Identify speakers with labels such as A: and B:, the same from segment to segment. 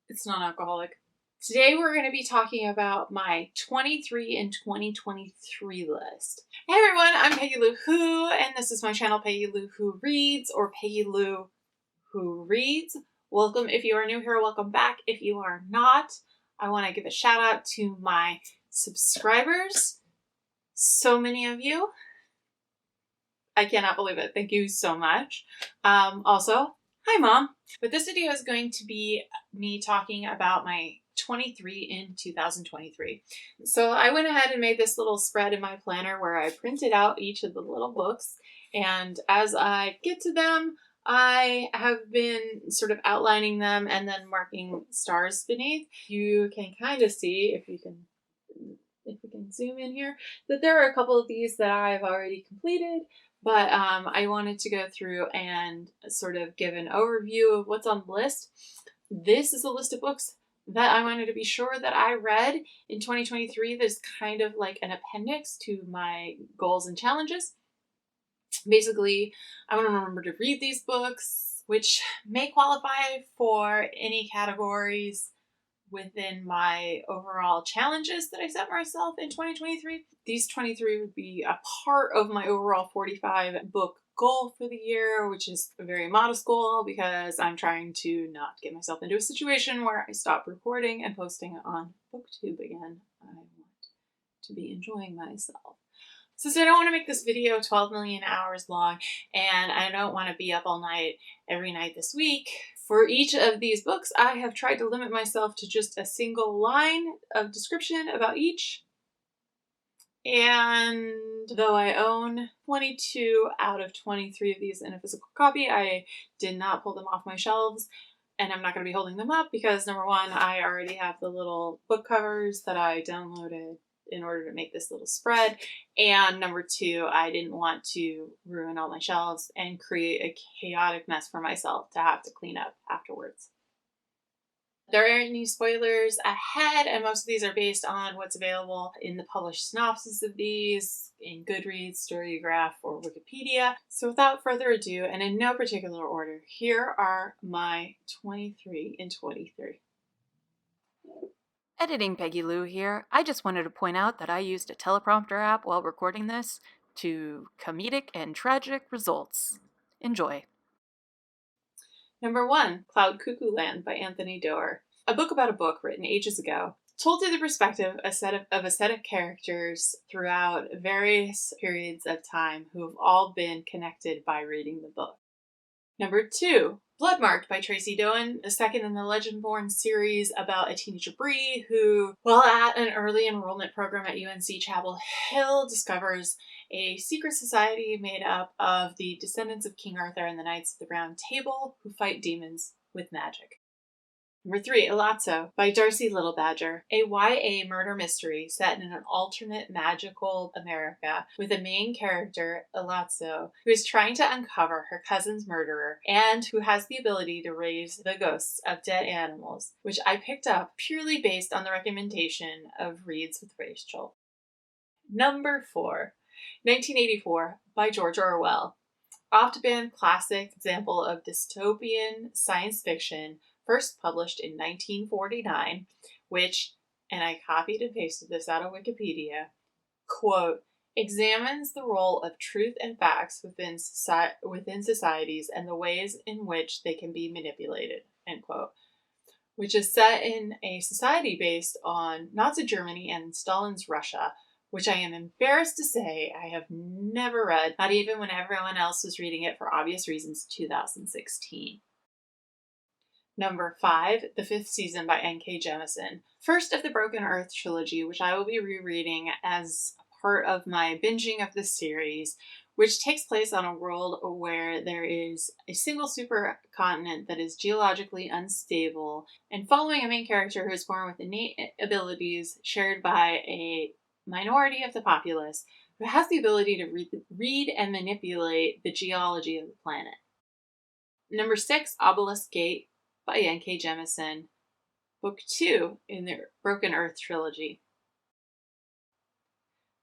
A: It's non-alcoholic. Today we're going to be talking about my 23 in 2023 list. Hey everyone, I'm Peggy Lou Who, and this is my channel Peggy Lou Who Reads, or Peggy Lou Who Reads. Welcome if you are new here, welcome back if you are not. I want to give a shout out to my subscribers. So many of you. I cannot believe it. Thank you so much. Also, hi Mom. But this video is going to be me talking about my 23 in 2023. So I went ahead and made this little spread in my planner where I printed out each of the little books, and as I get to them, I have been sort of outlining them and then marking stars beneath. You can kind of see, if we can zoom in here, that there are a couple of these that I've already completed. But I wanted to go through and sort of give an overview of what's on the list. This is a list of books that I wanted to be sure that I read in 2023. There's kind of like an appendix to my goals and challenges. Basically, I want to remember to read these books, which may qualify for any categories within my overall challenges that I set myself in 2023. These 23 would be a part of my overall 45 book goal for the year, which is a very modest goal because I'm trying to not get myself into a situation where I stop recording and posting on BookTube again. I want to be enjoying myself. Since I don't want to make this video 12 million hours long, and I don't want to be up all night every night this week, for each of these books, I have tried to limit myself to just a single line of description about each. And though I own 22 out of 23 of these in a physical copy, I did not pull them off my shelves, and I'm not going to be holding them up because, number one, I already have the little book covers that I downloaded in order to make this little spread, and number two, I didn't want to ruin all my shelves and create a chaotic mess for myself to have to clean up afterwards. There aren't any spoilers ahead, and most of these are based on what's available in the published synopsis of these in Goodreads, Storygraph, or Wikipedia. So without further ado, and in no particular order, here are my 23 in 23.
B: Editing Peggy Lou here. I just wanted to point out that I used a teleprompter app while recording this to comedic and tragic results. Enjoy.
A: Number 1, Cloud Cuckoo Land by Anthony Doerr. A book about a book written ages ago, told through the perspective of a set of characters throughout various periods of time who have all been connected by reading the book. Number 2, Bloodmarked by Tracy Doan, the second in the Legendborn series about a teenager Bree who, while at an early enrollment program at UNC Chapel Hill, discovers a secret society made up of the descendants of King Arthur and the Knights of the Round Table who fight demons with magic. Number 3, Elazzo by Darcy Little Badger, a YA murder mystery set in an alternate magical America with a main character, Elazzo, who is trying to uncover her cousin's murderer and who has the ability to raise the ghosts of dead animals, which I picked up purely based on the recommendation of Reads with Rachel. Number 4, 1984 by George Orwell, oft-banned classic example of dystopian science fiction, first published in 1949, which, and I copied and pasted this out of Wikipedia, quote, examines the role of truth and facts within societies and the ways in which they can be manipulated, end quote, which is set in a society based on Nazi Germany and Stalin's Russia, which I am embarrassed to say I have never read, not even when everyone else was reading it for obvious reasons, 2016. Number 5, The Fifth Season by N.K. Jemisin, first of the Broken Earth trilogy, which I will be rereading as part of my binging of the series, which takes place on a world where there is a single supercontinent that is geologically unstable, and following a main character who is born with innate abilities shared by a minority of the populace who has the ability to read and manipulate the geology of the planet. Number 6, Obelisk Gate by N.K. Jemisin, book 2 in the Broken Earth trilogy.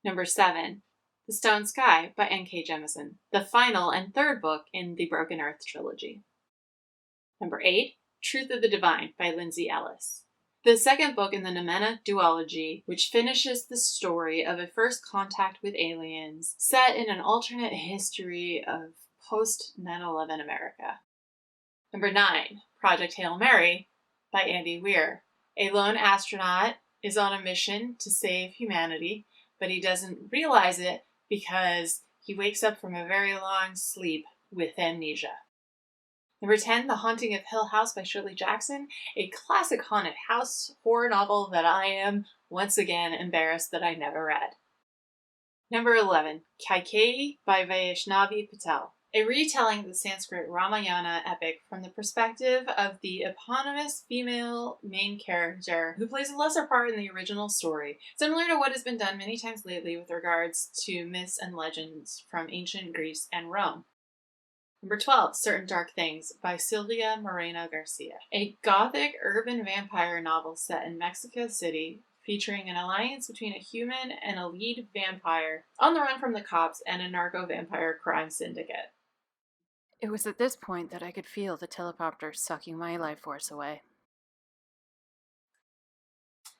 A: Number 7, The Stone Sky by N.K. Jemisin, the final and third book in the Broken Earth trilogy. Number 8, Truth of the Divine by Lindsay Ellis. The second book in the Nomena duology, which finishes the story of a first contact with aliens set in an alternate history of post 9/11 America. Number 9, Project Hail Mary by Andy Weir. A lone astronaut is on a mission to save humanity, but he doesn't realize it because he wakes up from a very long sleep with amnesia. Number 10, The Haunting of Hill House by Shirley Jackson, a classic haunted house horror novel that I am, once again, embarrassed that I never read. Number 11, Kaikeyi by Vaishnavi Patel, a retelling of the Sanskrit Ramayana epic from the perspective of the eponymous female main character who plays a lesser part in the original story, similar to what has been done many times lately with regards to myths and legends from ancient Greece and Rome. Number 12, Certain Dark Things by Silvia Moreno Garcia, a gothic urban vampire novel set in Mexico City featuring an alliance between a human and a lead vampire on the run from the cops and a narco-vampire crime syndicate.
B: It was at this point that I could feel the teleprompter sucking my life force away.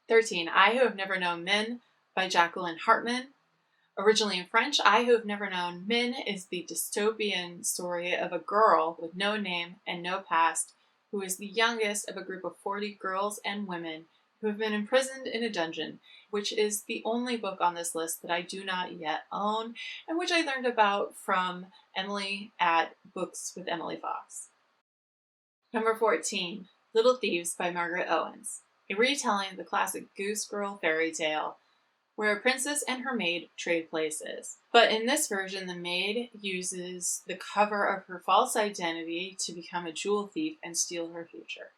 A: 13, I Who Have Never Known Men by Jacqueline Hartman. Originally in French, I Who Have Never Known Men is the dystopian story of a girl with no name and no past who is the youngest of a group of 40 girls and women who have been imprisoned in a dungeon, which is the only book on this list that I do not yet own and which I learned about from Emily at Books with Emily Fox. Number 14, Little Thieves by Margaret Owens, a retelling of the classic Goose Girl fairy tale where a princess and her maid trade places. But in this version, the maid uses the cover of her false identity to become a jewel thief and steal her future.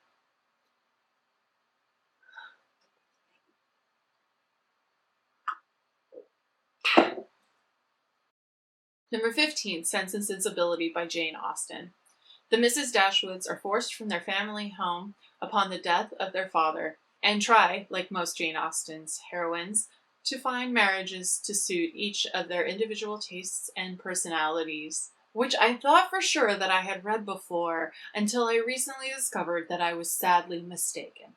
A: Number 15, Sense and Sensibility by Jane Austen. The Mrs. Dashwoods are forced from their family home upon the death of their father and try, like most Jane Austen's heroines, to find marriages to suit each of their individual tastes and personalities, which I thought for sure that I had read before until I recently discovered that I was sadly mistaken.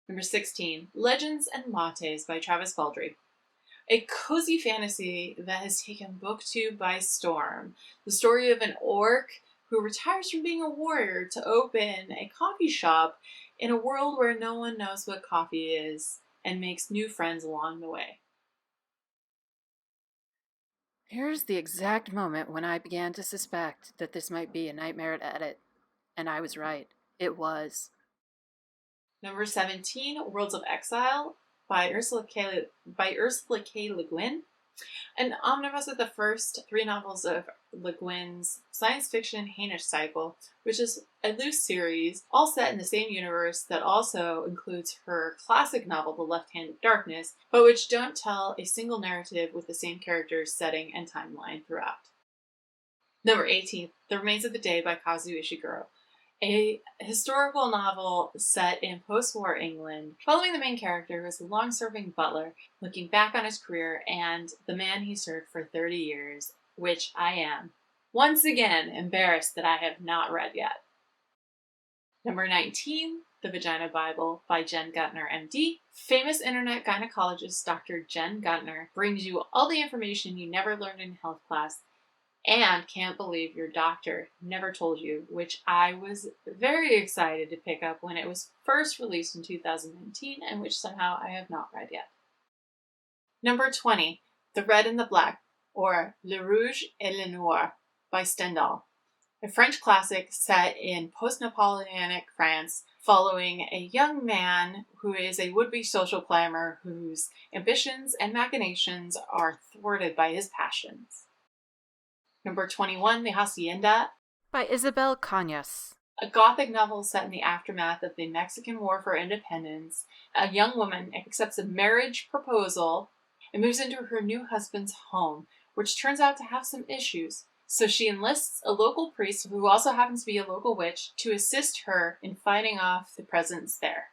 A: Number 16, Legends and Lattes by Travis Baldree. A cozy fantasy that has taken BookTube by storm. The story of an orc who retires from being a warrior to open a coffee shop in a world where no one knows what coffee is and makes new friends along the way.
B: Here's the exact moment when I began to suspect that this might be a nightmare to edit. And I was right. It was.
A: Number 17, Worlds of Exile by Ursula K. Le Guin. An omnibus of the first 3 novels of Le Guin's science fiction Hainish cycle, which is a loose series, all set in the same universe that also includes her classic novel, The Left Hand of Darkness, but which don't tell a single narrative with the same characters, setting, and timeline throughout. Number 18, The Remains of the Day by Kazuo Ishiguro, a historical novel set in post-war England, following the main character who is a long-serving butler looking back on his career and the man he served for 30 years, which I am, once again, embarrassed that I have not read yet. Number 19, The Vagina Bible by Jen Gutner, MD. Famous internet gynecologist Dr. Jen Gutner brings you all the information you never learned in health class and can't believe your doctor never told you, which I was very excited to pick up when it was first released in 2019 and which somehow I have not read yet. Number 20, The Red and the Black, or Le Rouge et le Noir by Stendhal, a French classic set in post-Napoleonic France following a young man who is a would-be social climber whose ambitions and machinations are thwarted by his passions. Number 21, The Hacienda
B: by Isabel Cañas,
A: a gothic novel set in the aftermath of the Mexican War for Independence. A young woman accepts a marriage proposal and moves into her new husband's home, which turns out to have some issues. So she enlists a local priest, who also happens to be a local witch, to assist her in fighting off the presence there.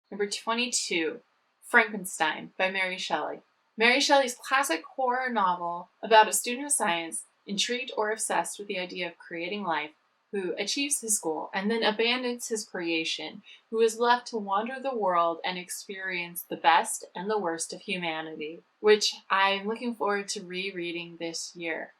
A: Number 22, Frankenstein by Mary Shelley. Mary Shelley's classic horror novel about a student of science intrigued or obsessed with the idea of creating life, who achieves his goal and then abandons his creation, who is left to wander the world and experience the best and the worst of humanity, which I'm looking forward to rereading this year.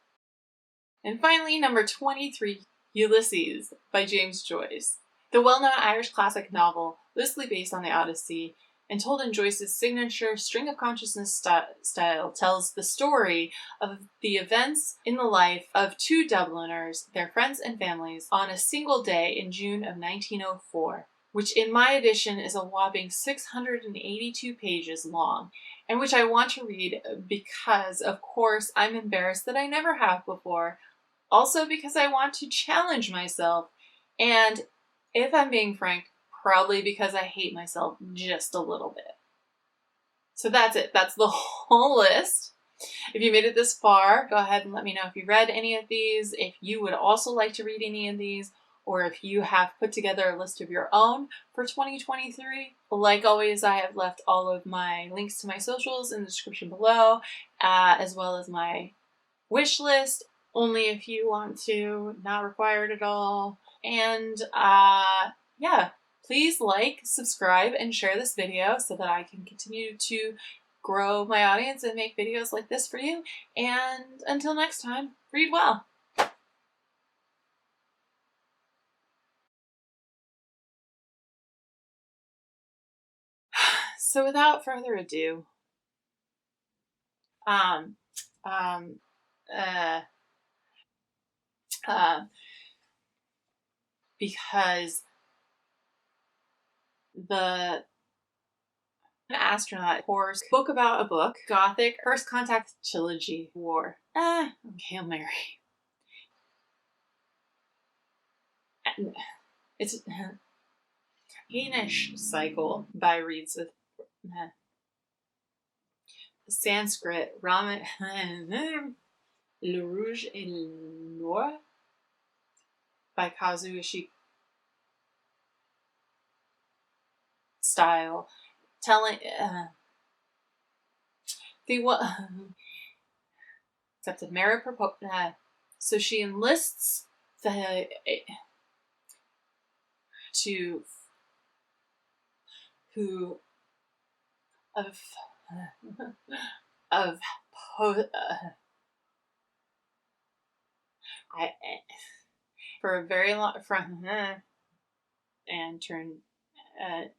A: And finally, number 23, Ulysses by James Joyce. The well-known Irish classic novel, loosely based on the Odyssey, and told in Joyce's signature string of consciousness style, tells the story of the events in the life of two Dubliners, their friends and families, on a single day in June of 1904, which in my edition is a whopping 682 pages long, and which I want to read because, of course, I'm embarrassed that I never have before, also because I want to challenge myself, and if I'm being frank, probably because I hate myself just a little bit. So that's it. That's the whole list. If you made it this far, go ahead and let me know if you read any of these, if you would also like to read any of these, or if you have put together a list of your own for 2023. Like always, I have left all of my links to my socials in the description below, as well as my wish list, only if you want to, not required at all. And yeah. Please like, subscribe, and share this video so that I can continue to grow my audience and make videos like this for you. And until next time, read well. So without further ado, because the astronaut course book about a book, Gothic First Contact Trilogy War. Hail Mary. It's Danish cycle by Reads with Sanskrit Raman Le Rouge et Noir by Kazuishi style, telling accepted merit proposal. So she enlists the to who of I for a very long from and turn a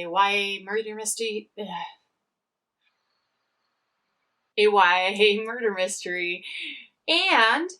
A: YA murder mystery, a YA murder mystery, and